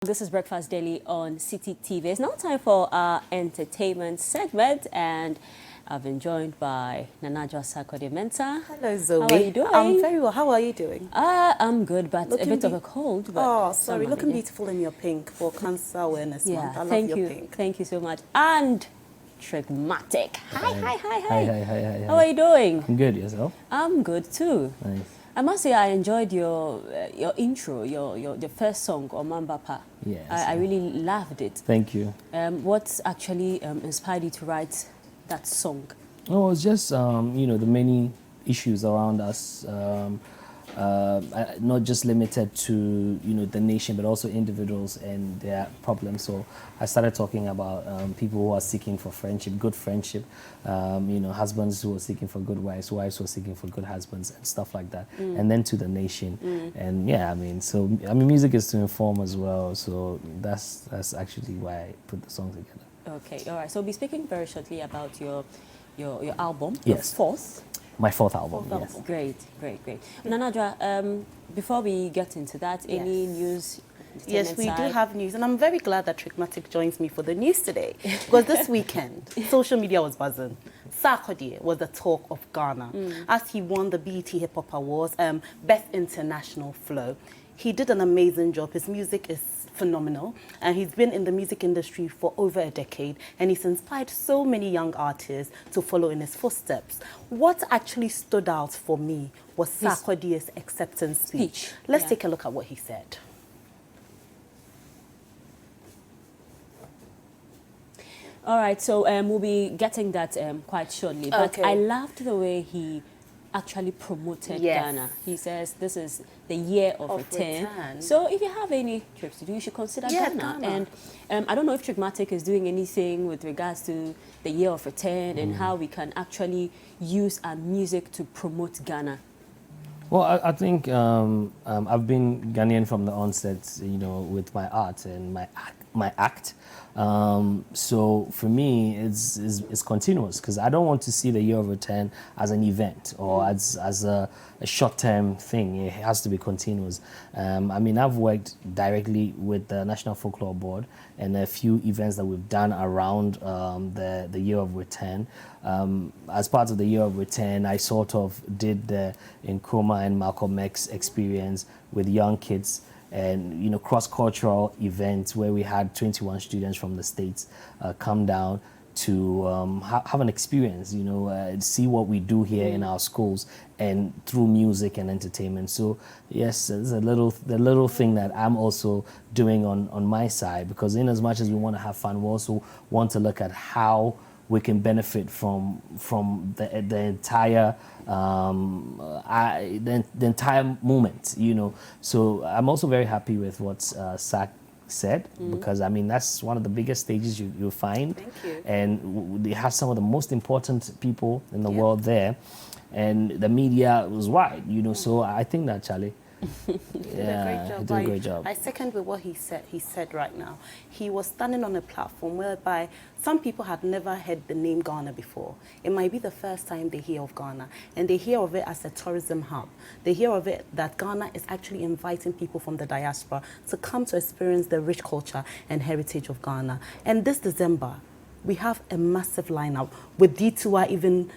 This is Breakfast Daily on City TV. It's now time for our entertainment segment, and I've been joined by Adwoa Sarkodie Mensa. Hello, Zoe. How are you doing? I'm very well. How are you doing? I'm good, but a bit of a cold. But oh, sorry. Looking beautiful in your pink for Cancer Awareness Month. I love your pink. Thank you so much. And Trigmatic. Hi. Hi. How are you doing? I'm good. Yourself? I'm good too. Nice. I must say I enjoyed your intro, your first song, Omambapa. Yes. I really loved it. Thank you. What actually inspired you to write that song? Oh, it's just you know, the many issues around us, not just limited to, you know, the nation, but also individuals and their problems. So I started talking about people who are seeking for friendship, good friendship, you know, husbands who are seeking for good wives, wives who are seeking for good husbands, and stuff like that. And then to the nation. And yeah, I mean, music is to inform as well. So that's actually why I put the song together. Okay, all right. So we'll be speaking very shortly about your album, Yes. your fourth. My fourth album, yes. Great. Adwoa, before we get into that, any news? Yes, we do have news, and I'm very glad that Trigmatic joins me for the news today, because this weekend, social media was buzzing. Sarkodie was the talk of Ghana as he won the BET Hip Hop Awards, Best International Flow. He did an amazing job. His music is phenomenal, and he's been in the music industry for over a decade, and he's inspired so many young artists to follow in his footsteps. What actually stood out for me was Sarkodie's acceptance speech. Let's take a look at what he said. All right, so we'll be getting that quite shortly, but I loved the way he actually promoted Ghana. He says this is the year of return. So if you have any trips to do, you should consider Ghana. And I don't know if Trigmatic is doing anything with regards to the year of return and how we can actually use our music to promote Ghana. Well, I think I've been Ghanaian from the onset, you know, with my art and my act. So for me, it's continuous, because I don't want to see the year of return as an event or as a short-term thing. It has to be continuous. I mean, I've worked directly with the National Folklore Board and a few events that we've done around the year of return. As part of the year of return, I sort of did the Nkrumah and Malcolm X experience with young kids, and, you know, cross-cultural events where we had 21 students from the States come down to have an experience, you know, see what we do here in our schools and through music and entertainment. So yes, it's the little thing that I'm also doing on my side, because in as much as we want to have fun, we also want to look at how we can benefit from the entire the entire movement, you know. So I'm also very happy with what Sak said, because I mean that's one of the biggest stages you'll find. Thank you. And they have some of the most important people in the world there, and the media was wide, you know. So I think that Charlie. He did a great job. I second with what he said right now. He was standing on a platform whereby some people had never heard the name Ghana before. It might be the first time they hear of Ghana, and they hear of it as a tourism hub. They hear of it that Ghana is actually inviting people from the diaspora to come to experience the rich culture and heritage of Ghana. And this December, we have a massive lineup, with D2R even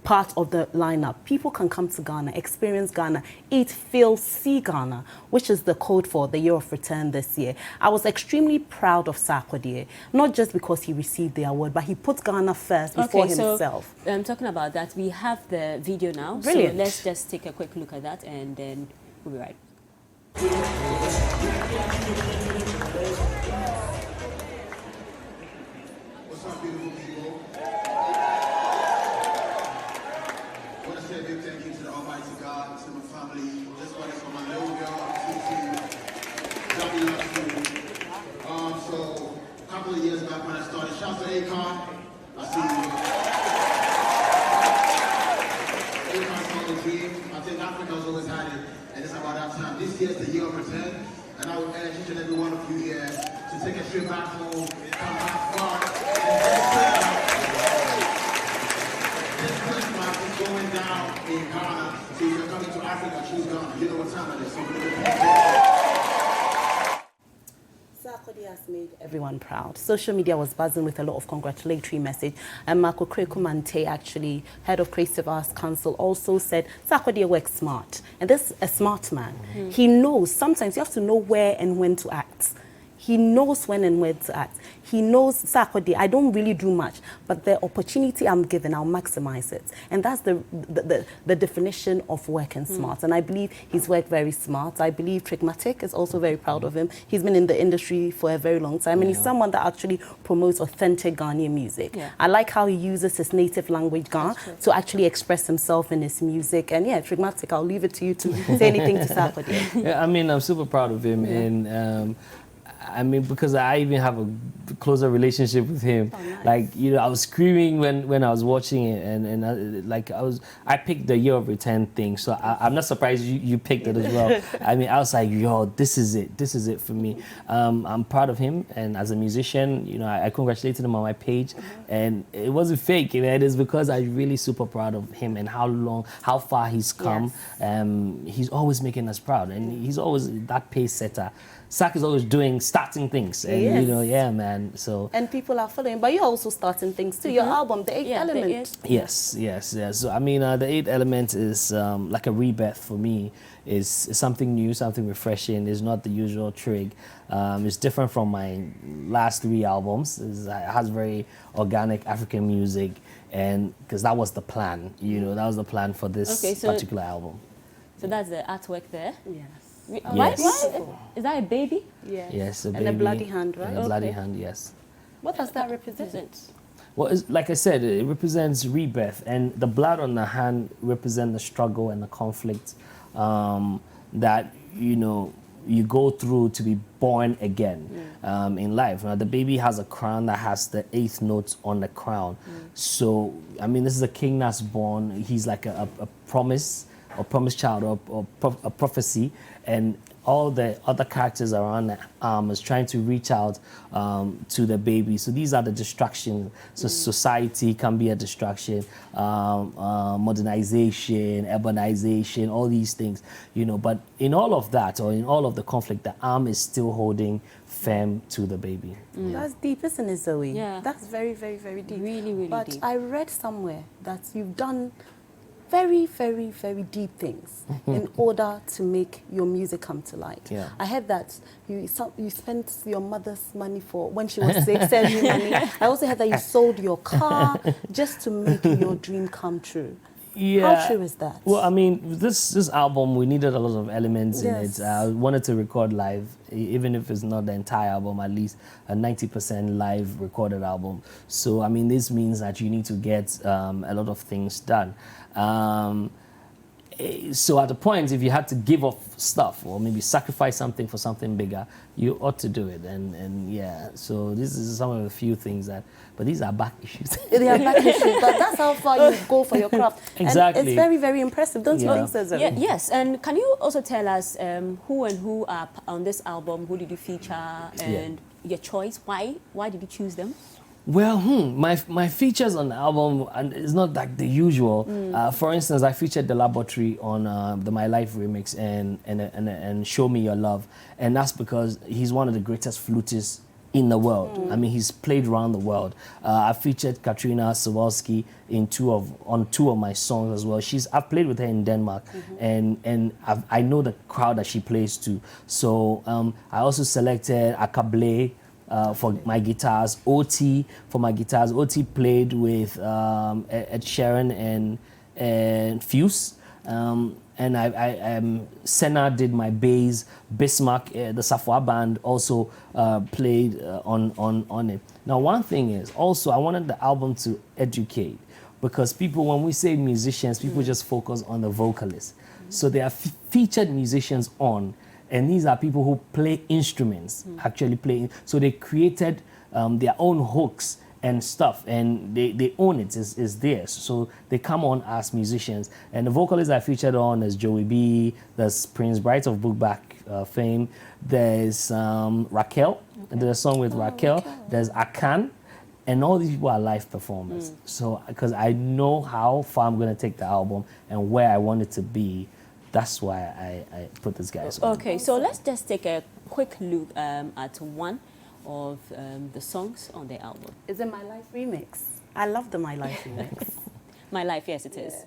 part of the lineup. People can come to Ghana, experience Ghana, eat, feel, see Ghana, which is the code for the year of return this year. I was extremely proud of Sarkodie, not just because he received the award, but he put Ghana first before himself. So, talking about that, we have the video now. Brilliant. So let's just take a quick look at that, and then we'll be right. What's up, beautiful people? I want to say a big thank you to the Almighty God, to my family. This one is for my little girl, so a couple of years back when I started, shouts to Akon. I see you. Akon's song The Dream. I think Africa's always had it, and it's about that time. This year's the year of return, and I would urge each and every one of you here to take a trip back home, come back far. This Christmas is going down in Ghana, so if you're coming to Africa, choose Ghana. You know what time it is. So Sarkodie has made everyone proud. Social media was buzzing with a lot of congratulatory message. And Marco Krekumante, actually, head of Creative Arts Council, also said Sarkodie works smart. And this is a smart man. He knows, sometimes you have to know where and when to act. He knows when and where to act. He knows, Sarkodie, I don't really do much, but the opportunity I'm given, I'll maximize it. And that's the definition of working smart. And I believe he's worked very smart. I believe Trigmatic is also very proud of him. He's been in the industry for a very long time, and he's someone that actually promotes authentic Ghanaian music. I like how he uses his native language, Ga, to actually express himself in his music. And yeah, Trigmatic, I'll leave it to you to say anything to Sarkodie. Yeah, I mean, I'm super proud of him. And I mean, because I even have a closer relationship with him. Oh, nice. Like, you know, I was screaming when I was watching it, and I picked the Year of Return thing, so I'm not surprised you picked it as well. I mean, I was like, yo, this is it for me. I'm proud of him, and as a musician, you know, I congratulated him on my page, and it wasn't fake, you know, it is because I'm really super proud of him and how far he's come. Yes. He's always making us proud, and he's always that pace setter. Sak is always starting things, and you know, yeah, man. So and people are following, but you're also starting things too. Your album, The Eighth Element. Yes. So I mean, The Eighth Element is like a rebirth for me. Is something new, something refreshing. It's not the usual Trig. It's different from my last 3 albums. It has very organic African music, and because that was the plan, you know, that was the plan for this particular album. So that's the artwork there. Yes. Yes. Is that a baby? Yes. Yes, a baby. And a bloody hand, right? And a bloody hand, yes. What does that represent? Well, like I said, it represents rebirth, and the blood on the hand represents the struggle and the conflict that, you know, you go through to be born again in life. Now, the baby has a crown that has the 8th note on the crown. So, I mean, this is a king that's born. He's like a promise, or promised child, or a prophecy, and all the other characters around the arm is trying to reach out to the baby. So these are the distractions. So society can be a distraction, modernization, urbanization, all these things, you know. But in all of that, or in all of the conflict, the arm is still holding firm to the baby. That's deep, isn't it, Zoe? Yeah. That's very, very, very deep. Really, really but deep. I read somewhere that you've done very, very, very deep things in order to make your music come to light. Yeah. I heard that you spent your mother's money for when she was sick, selling money. I also heard that you sold your car just to make your dream come true. Yeah. How true is that? Well, I mean, this album, we needed a lot of elements in it. I wanted to record live, even if it's not the entire album, at least a 90% live recorded album. So, I mean, this means that you need to get a lot of things done. So at the point, if you had to give up stuff or maybe sacrifice something for something bigger, you ought to do it. And yeah, so this is some of the few things but these are back issues. They are back issues, but that's how far you go for your craft. Exactly. And it's very, very impressive, don't you think so, Zoe? Yes, and can you also tell us who are on this album, who did you feature, and your choice? Why did you choose them? Well, my features on the album is not like the usual. For instance, I featured The Laboratory on the My Life remix and Show Me Your Love, and that's because he's one of the greatest flutists in the world. I mean, he's played around the world. I featured Katrina Sawalski on 2 of my songs as well. I've played with her in Denmark, and I know the crowd that she plays to. So I also selected Akable for my guitars, OT for my guitars. OT played with Ed Sheeran and Fuse. And Senna did my bass. Bismarck, the Safwa band, also played on it. Now, one thing is also I wanted the album to educate, because people, when we say musicians, people just focus on the vocalists. So there are featured musicians on, and these are people who play instruments, actually play. So they created their own hooks and stuff, and they own it. It's theirs. So they come on as musicians. And the vocalists I featured on is Joey B, there's Prince Bright of Bookback fame, there's Raquel, there's a song with Raquel, there's Akan, and all these people are live performers. So, because I know how far I'm going to take the album and where I want it to be, that's why I put these guys on. Okay, so let's just take a quick look at one of the songs on the album. Is it My Life remix? I love the My Life remix. My Life, yes, it is.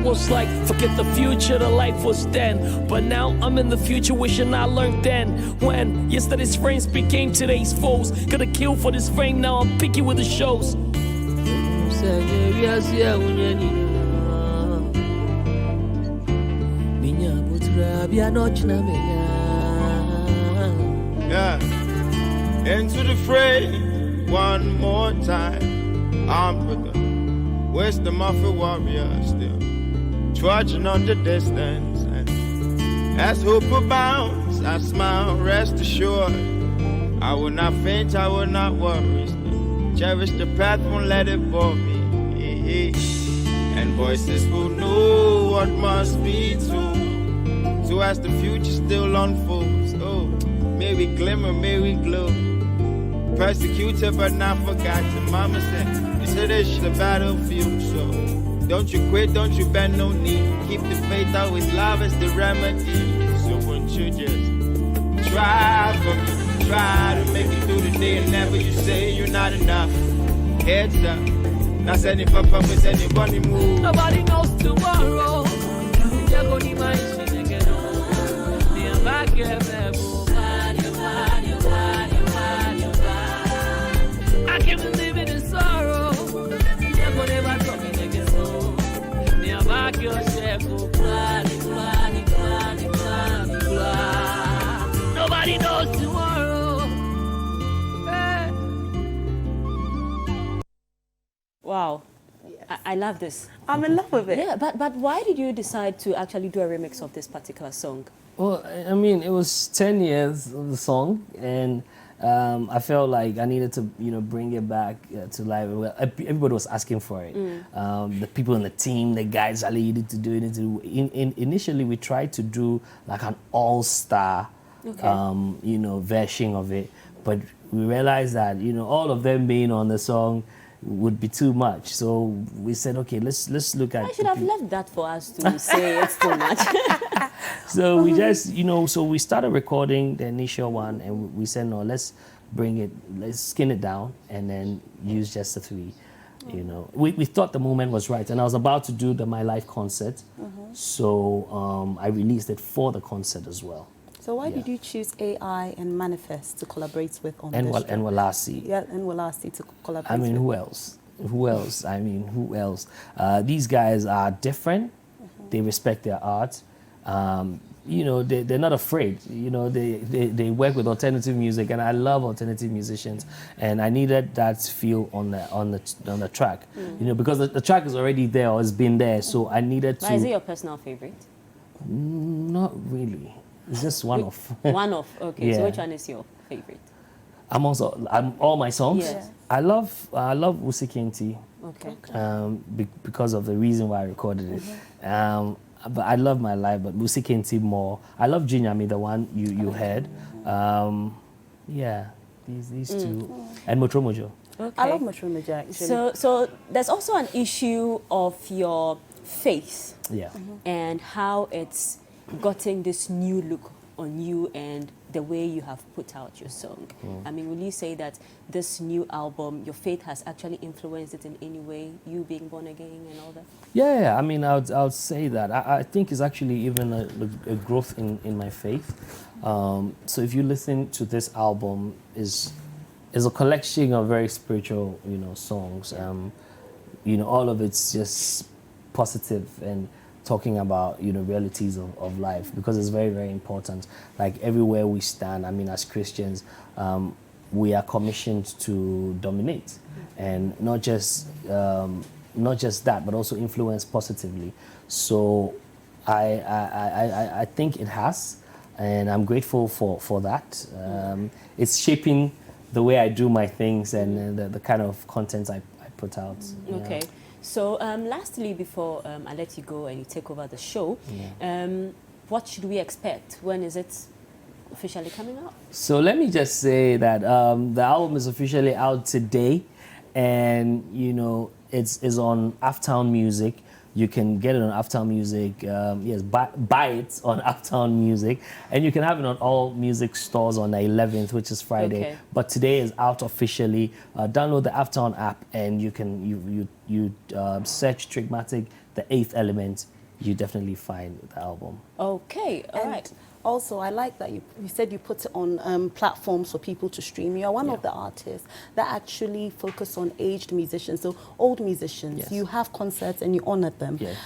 Was like, forget the future, the life was then. But now I'm in the future, wishing I learned then. When yesterday's friends became today's foes. Gotta kill for this fame, now I'm picky with the shows. Yeah, into the fray one more time. Armed with the wisdom of a warrior still. Trudging on the distance, and as hope abounds, I smile, rest assured. I will not faint, I will not worry. Still cherish the path, won't let it bore me. And voices will know what must be true. So as the future still unfolds, oh, may we glimmer, may we glow. Persecuted but not forgotten. Mama said, this is the battlefield, so don't you quit, don't you bend no knee. Keep the faith, always love is the remedy. So won't you just try for me, try to make it through the day, and never you say you're not enough. Heads up, not sending papa with anybody move. Nobody knows tomorrow. I can't believe it in sorrow. Nobody knows tomorrow. Hey. Wow. Yes. I love this. I'm in love with it. Yeah, but why did you decide to actually do a remix of this particular song? Well, I mean, it was 10 years of the song, and I felt like I needed to, bring it back to life. Well, everybody was asking for it. The people in the team, the guys, I needed to do it. Initially, we tried to do like an all-star, version of it, but we realized that, all of them being on the song would be too much. So we said, okay, let's look at. I should have left that for us to say it's too much. So we just, so we started recording the initial one, and we said, no, let's skin it down, and then use just the three. We thought the moment was right, and I was about to do the My Life concert, so I released it for the concert as well. So why did you choose AI and Manifest to collaborate with on this show? And Walasi. Yeah, and Walasi to collaborate I mean, with. who else? Who else? I mean, who else? These guys are different. They respect their art. They're not afraid. They work with alternative music, and I love alternative musicians. And I needed that feel on the track. Because the track is already there or has been there, so I needed to. But is it your personal favorite? Not really. It's just one off. One off. Okay. Yeah. So which one is your favorite? I'm all my songs. Yes. I love Wusi Kenti. Okay. Because of the reason why I recorded it. But I love My Life, but Wusi Kenti more. I love Jinyami, the one you heard. These two. And Motro Mojo. Okay. I love Motro Mojo, actually. So there's also an issue of your faith. Yeah. And how it's gotten this new look on you and the way you have put out your song. I mean, will you say that this new album, your faith has actually influenced it in any way, you being born again and all that? Yeah, I mean, I would say that. I think it's actually even a growth in my faith. So if you listen to this album, is a collection of very spiritual, songs. All of it's just positive and talking about, realities of life, because it's very, very important. Like everywhere we stand, I mean, as Christians, we are commissioned to dominate, and not just that, but also influence positively. So I think it has, and I'm grateful for that. It's shaping the way I do my things and the kind of content I put out. Okay. So lastly, before I let you go and you take over the show, what should we expect? When is it officially coming out? So let me just say that the album is officially out today, and it's on Uptown Music. You can get it on Uptown Music. Yes, buy it on Uptown Music, and you can have it on all music stores on the 11th, which is Friday. Okay. But today is out officially. Download the Uptown app, and you can search Trigmatic, The Eighth Element. You definitely find the album. Okay, all right. Also, I like that you said you put it on platforms for people to stream. You're one of the artists that actually focus on aged musicians, so old musicians. Yes. You have concerts and you honor them. Yes.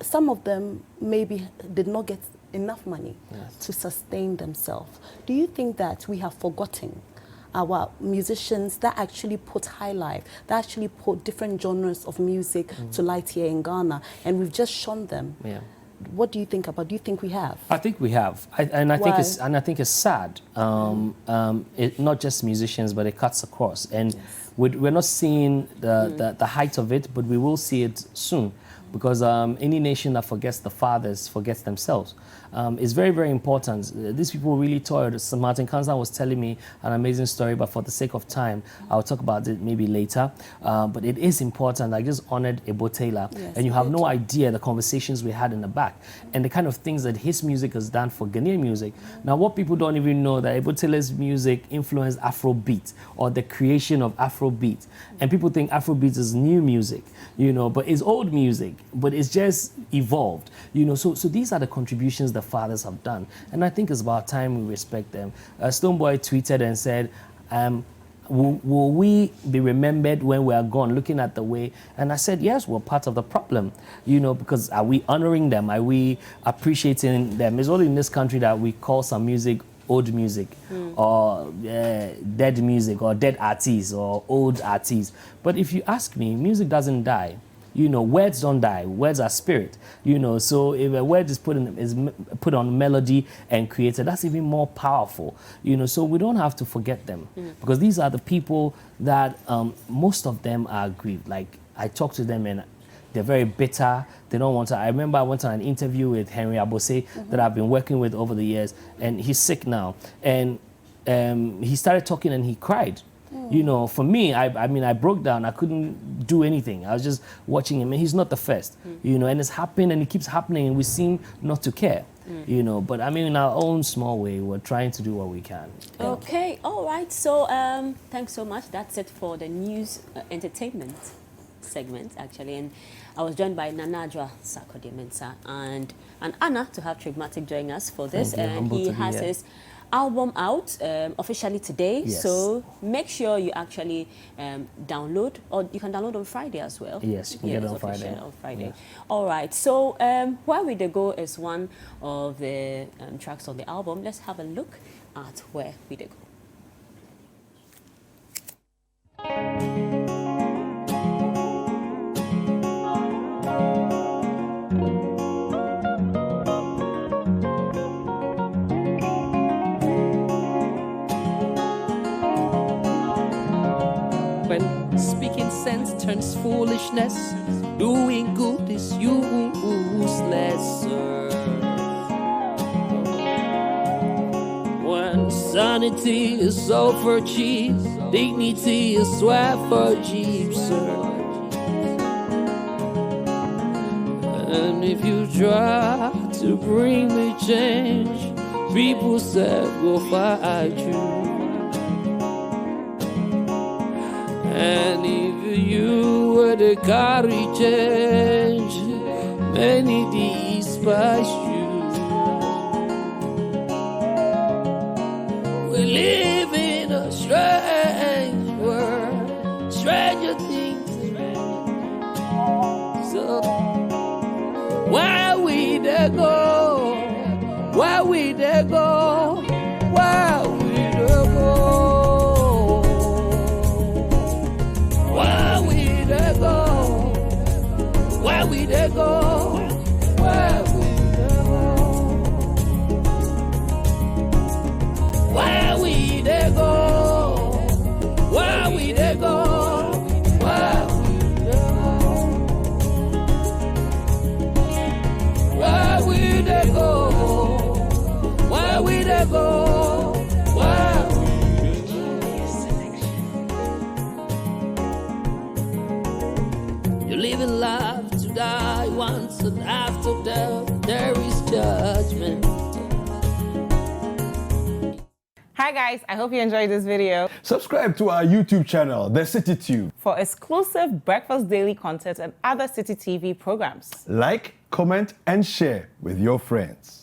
Some of them maybe did not get enough money to sustain themselves. Do you think that we have forgotten our musicians that actually put high life, that actually put different genres of music to light here in Ghana, and we've just shunned them? Yeah. What do you think about? Do you think we have? I think we have, I think it's sad. Not just musicians, but it cuts across, and we're not seeing the height of it, but we will see it soon, because any nation that forgets the fathers forgets themselves. It's very, very important. These people really toiled. So Martin Kansan was telling me an amazing story, but for the sake of time, I'll talk about it maybe later. But it is important. I just honored Ebo Taylor, and you have no idea the conversations we had in the back and the kind of things that his music has done for Ghanaian music. Now, what people don't even know, that Ebo Taylor's music influenced Afrobeat, or the creation of Afrobeat. And people think Afrobeat is new music, but it's old music, but it's just evolved, So these are the contributions the fathers have done, and I think it's about time we respect them. Stonebwoy tweeted and said, will we be remembered when we are gone, looking at the way? And I said, yes, we're part of the problem, because are we honoring them? Are we appreciating them? It's only in this country that we call some music old music, or dead music, or dead artists, or old artists. But if you ask me, music doesn't die. Words don't die. Words are spirit. So if a word is put on melody and created, that's even more powerful. So we don't have to forget them, because these are the people that most of them are grieved. Like, I talk to them and they're very bitter. They don't want to. I remember I went on an interview with Henry Abose that I've been working with over the years, and he's sick now. And he started talking and he cried. For me, I broke down. I couldn't do anything. I was just watching him, and he's not the first, and it's happened, and it keeps happening, and we seem not to care, but in our own small way, we're trying to do what we can. Okay, all right. So thanks so much. That's it for the news entertainment segment, actually. And I was joined by Adwoa Sarkodie Mensah and Anna to have Trigmatic join us for this. And he has his album out officially today, so make sure you actually download, or you can download on Friday as well. Yes, you can get it on Friday. Yeah. All right, so Where We Dey Go is one of the tracks on the album. Let's have a look at Where We Dey Go. Speaking sense turns foolishness. Doing good is useless. When sanity is so for cheap, dignity is sweat for cheap, sir. And if you try to bring me change, people said go fight you. And if you were to carry change, many despise you. We live in a strange world, stranger things. So why go? Where we dey go? Where we dey go? Where we dey go? Where we dey go? Where we dey go? Where we dey go? Where we dey go? Where we dey go? Where we you live in life to die once, and after death there is judgment. Hi guys, I hope you enjoyed this video. Subscribe to our YouTube channel, The City Tube, for exclusive breakfast daily content and other City TV programs. like, comment, and share with your friends.